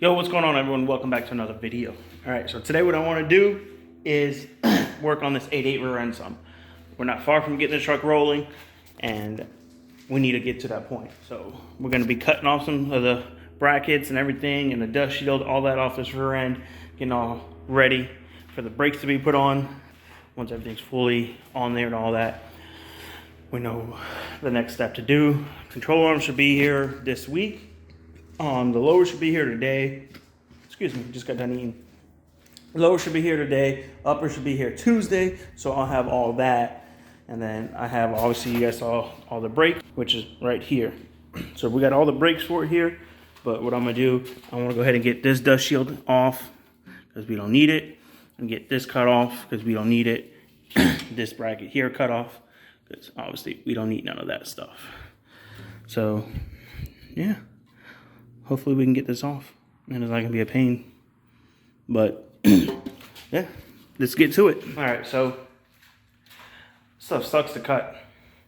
Yo, what's going on, everyone? Welcome back to another video. All right, so today what I want to do is work on this 8.8 rear end some. We're not far from getting the truck rolling, and we need to get to that point. So we're going to be cutting off some of the brackets and everything, and the dust shield, all that off this rear end, getting all ready for the brakes to be put on. Once everything's fully on there and all that, we know the next step to do. Control arm should be here this week. The lower should be here today. Excuse me, just got done eating. The lower should be here today. Upper should be here Tuesday. So I'll have all that. And then I have, obviously you guys saw all the brakes, which is right here. So we got all the brakes for it here. But what I'm gonna do, I wanna go ahead and get this dust shield off because we don't need it. And get this cut off because we don't need it. This bracket here cut off because obviously we don't need none of that stuff. So, yeah. Hopefully we can get this off, and it's not gonna be a pain. But yeah, let's get to it. All right, so stuff sucks to cut.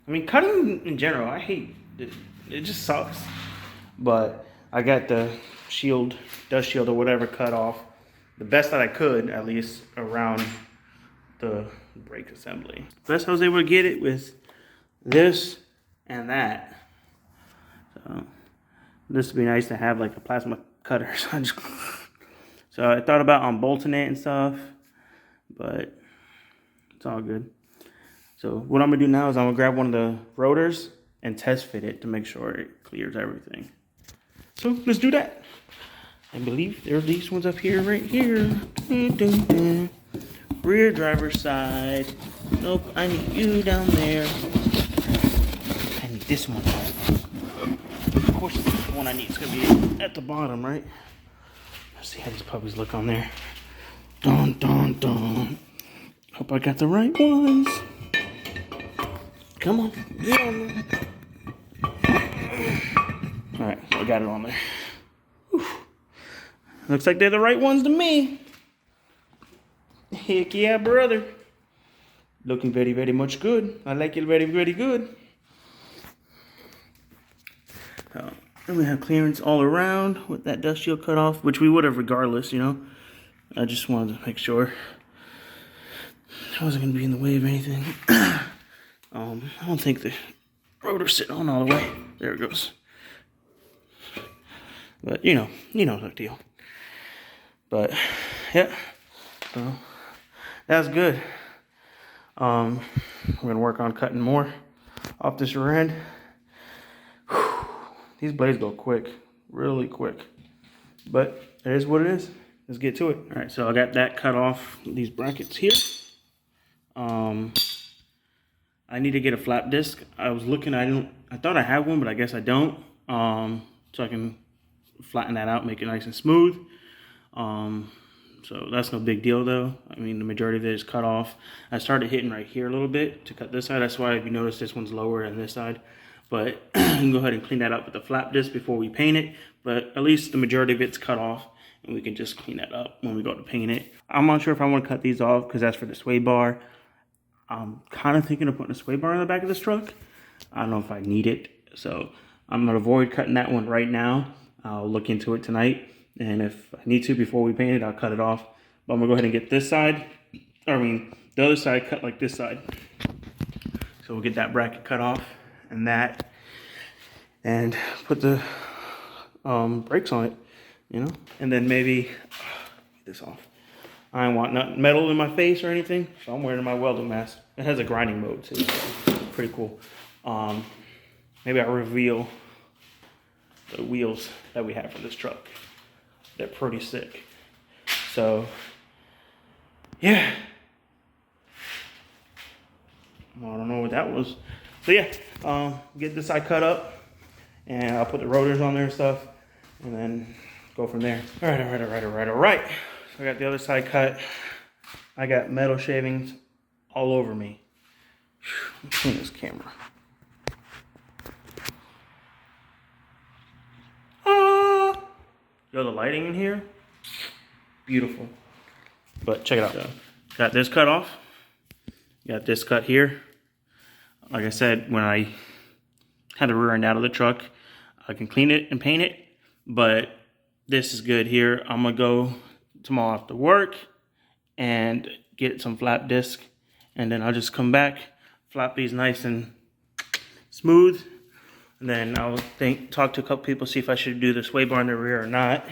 I mean, cutting in general, I hate it. It just sucks. But I got the shield, dust shield or whatever cut off the best that I could, at least around the brake assembly. Best I was able to get it with this and that. So. This would be nice to have like a plasma cutter. So I thought about unbolting it and stuff, but it's all good. So what I'm gonna do now is I'm gonna grab one of the rotors and test fit it to make sure it clears everything. So let's do that. I believe there are these ones up here, right here. Rear driver's side. Nope, I need you down there. I need this one. Of course, the one I need is gonna be at the bottom, right? Let's see how these puppies look on there. Dun dun dun. Hope I got the right ones. Come on, get on there. All right, so I got it on there. Whew. Looks like they're the right ones to me. Heck yeah, brother. Looking very, very much good. I like it very, very good. And we have clearance all around with that dust shield cut off, which we would have regardless, you know. I just wanted to make sure I wasn't going to be in the way of anything. I don't think the rotor's sitting on all the way. There it goes. But you know the deal. But yeah, so that's good. We're gonna work on cutting more off this rear end. These blades go quick, really quick. But it is what it is. Let's get to it. All right, so I got that cut off these brackets here. I need to get a flap disc. I was looking, I thought I had one, but I guess I don't. So I can flatten that out, make it nice and smooth. So that's no big deal though. I mean, the majority of it is cut off. I started hitting right here a little bit to cut this side. That's why if you notice this one's lower than this side. But you can go ahead and clean that up with the flap disc before we paint it. But at least the majority of it's cut off, and we can just clean that up when we go to paint it. I'm not sure if I want to cut these off because that's for the sway bar. I'm kind of thinking of putting a sway bar in the back of this truck. I don't know if I need it. So I'm going to avoid cutting that one right now. I'll look into it tonight. And if I need to before we paint it, I'll cut it off. But I'm going to go ahead and get this side. The other side cut like this side. So we'll get that bracket cut off. And that, and put the brakes on it, you know, and then maybe get this off. I don't want nothing metal in my face or anything, so I'm wearing my welding mask. It has a grinding mode too, so pretty cool. Maybe I'll reveal the wheels that we have for this truck. They're pretty sick. So yeah, I don't know what that was. So yeah, get this side cut up, and I'll put the rotors on there and stuff, and then go from there. All right. So I got the other side cut. I got metal shavings all over me. Let me clean this camera. Yo, the lighting in here, beautiful. But check it out. So, got this cut off. Got this cut here. Like I said, when I had the rear end out of the truck, I can clean it and paint it, but this is good here. I'm gonna go tomorrow after work and get some flap disc, and then I'll just come back, flap these nice and smooth, and then I'll talk to a couple people, see if I should do the sway bar in the rear or not,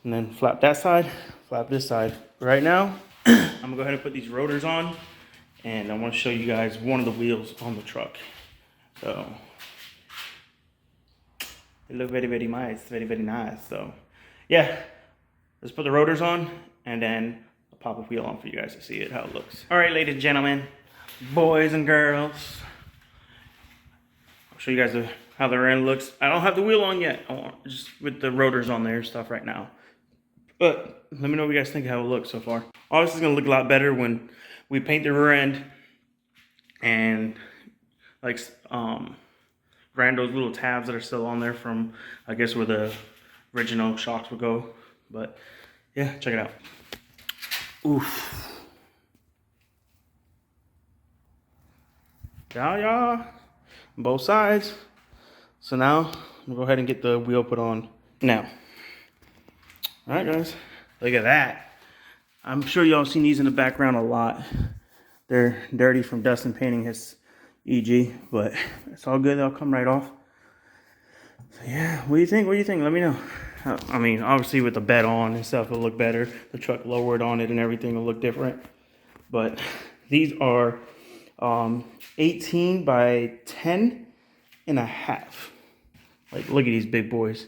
and then flap that side, flap this side. Right now, I'm gonna go ahead and put these rotors on, and I want to show you guys one of the wheels on the truck. So it looks very, very nice, very, very nice. So yeah, let's put the rotors on, and then I'll pop a wheel on for you guys to see it, how it looks. All right, ladies and gentlemen, boys and girls, I'll show you guys how the rear end looks. I don't have the wheel on yet. I want just with the rotors on there and stuff right now. But let me know what you guys think of how it looks so far. Obviously, it's gonna look a lot better when we paint the rear end and like grind those little tabs that are still on there from, I guess, where the original shocks would go. But yeah, check it out. Oof. Yeah. Both sides. So now I'm gonna go ahead and get the wheel put on now. All right, guys, look at that. I'm sure y'all seen these in the background a lot. They're dirty from dust and painting his EG, but it's all good. They'll come right off. So yeah, what do you think? What do you think? Let me know. I mean, obviously with the bed on and stuff, it'll look better. The truck lowered on it and everything will look different. But these are 18 by 10 and a half. Like, look at these big boys.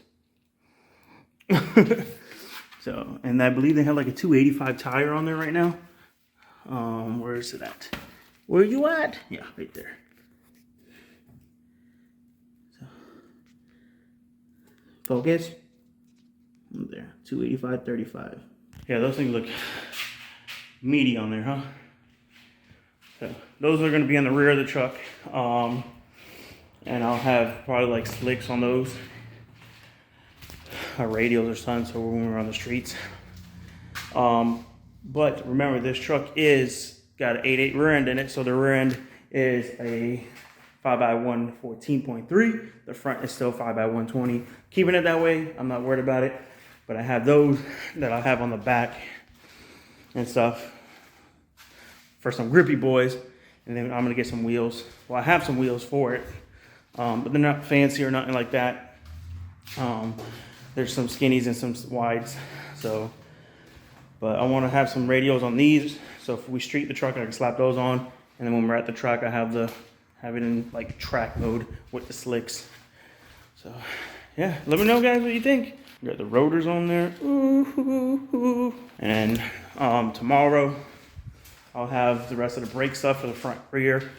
So, and I believe they have like a 285 tire on there right now. Where is it at? Where are you at? Yeah, right there. So, focus. There, 285, 35. Yeah, those things look meaty on there, huh? So, those are gonna be on the rear of the truck. And I'll have probably like slicks on those. Radials or something, so when we're on the streets. But remember, this truck is got an 8.8 rear end in it, so the rear end is a 5x1 14.3. The front is still 5x120. Keeping it that way, I'm not worried about it. But I have those that I'll have on the back and stuff for some grippy boys, and then I'm gonna get some wheels. Well, I have some wheels for it, but they're not fancy or nothing like that. There's some skinnies and some wides, so, but I want to have some radios on these, so if we street the truck, I can slap those on, and then when we're at the track, I have it in like track mode with the slicks. So yeah, let me know, guys, what you think. We got the rotors on there. Ooh. And tomorrow I'll have the rest of the brake stuff for the front, rear,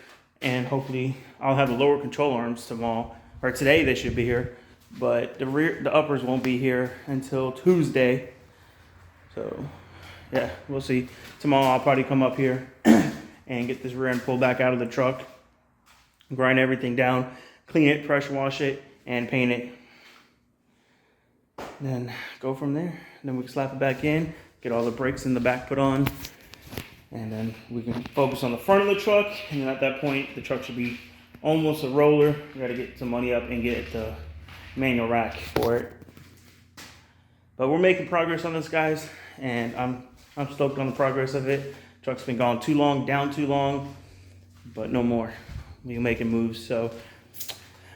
and hopefully I'll have the lower control arms tomorrow, or today they should be here. But the uppers won't be here until Tuesday. So yeah, we'll see. Tomorrow I'll probably come up here and get this rear end pulled back out of the truck, grind everything down, clean it, pressure wash it, and paint it. Then go from there. Then we can slap it back in, get all the brakes in the back put on, and then we can focus on the front of the truck. And then at that point, the truck should be almost a roller. We gotta get some money up and get the manual rack for it. But we're making progress on this, guys, and I'm stoked on the progress of it. Truck's been gone too long, down too long, but no more. We're making moves. So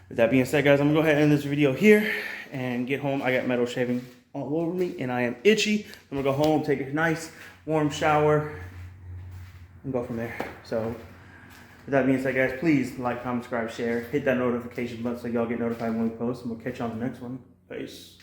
with that being said, guys, I'm gonna go ahead and end this video here and get home. I got metal shaving all over me and I am itchy. I'm gonna go home, take a nice warm shower, and go from there. So with that being said, guys, please like, comment, subscribe, share, hit that notification button so y'all get notified when we post, and we'll catch you on the next one. Peace.